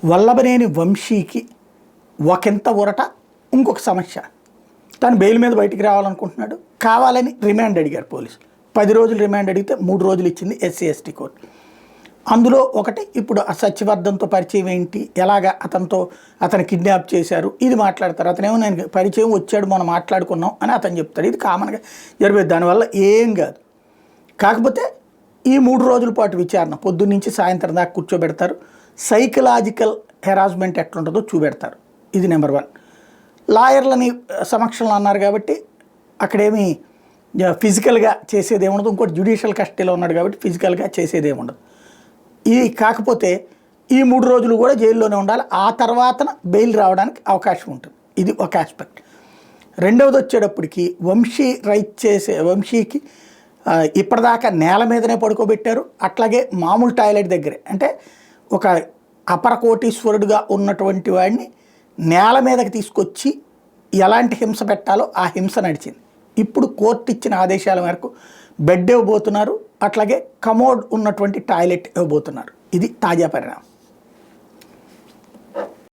వల్లభనేని వంశీకి ఒకంత ఊరట, ఇంకొక సమస్య. తను బెయిల్ మీద బయటికి రావాలనుకుంటున్నాడు, కావాలని రిమాండ్ అడిగారు పోలీసులు. 10 రోజులు రిమాండ్ అడిగితే 3 రోజులు ఇచ్చింది ఎస్సీ ఎస్టీ కోర్టు. అందులో ఒకటి ఇప్పుడు ఆ సత్యవర్ధన్తో పరిచయం ఏంటి, ఎలాగా అతను కిడ్నాప్ చేశారు, ఇది మాట్లాడతారు. అతనేమో నేను పరిచయం వచ్చాడు మనం మాట్లాడుకున్నాం అని అతను చెప్తాడు. ఇది కామన్గా జరిపేది, దానివల్ల ఏం కాదు. కాకపోతే ఈ 3 రోజుల పాటు విచారణ, పొద్దున్నుంచి సాయంత్రం దాకా కూర్చోబెడతారు. సైకలాజికల్ హెరాస్మెంట్ ఎట్లుంటుందో చూపెడతారు. ఇది నెంబర్ 1. లాయర్లని సమక్షంలో అన్నారు కాబట్టి అక్కడేమి ఫిజికల్గా చేసేది ఏముండదు. ఇంకోటి జ్యుడిషియల్ కస్టడీలో ఉన్నాడు కాబట్టి ఫిజికల్గా చేసేది ఏముండదు. ఇది కాకపోతే ఈ 3 రోజులు కూడా జైల్లోనే ఉండాలి. ఆ తర్వాత బెయిల్ రావడానికి అవకాశం ఉంటుంది. ఇది ఒక ఆస్పెక్ట్. రెండవది వచ్చేటప్పటికి వంశీకి ఇప్పటిదాకా నేల మీదనే పడుకోబెట్టారు. అట్లాగే మామూలు టాయిలెట్ దగ్గరే, అంటే ఒక అపర కోటీశ్వరుడుగా ఉన్నటువంటి వాడిని నేల మీదకి తీసుకొచ్చి ఎలాంటి హింస పెట్టాలో ఆ హింస నడిచింది. ఇప్పుడు కోర్టు ఇచ్చిన ఆదేశాల మేరకు బెడ్ ఇవ్వబోతున్నారు, అట్లాగే కమోడ్ ఉన్నటువంటి టాయిలెట్ ఇవ్వబోతున్నారు. ఇది తాజా పరిణామం.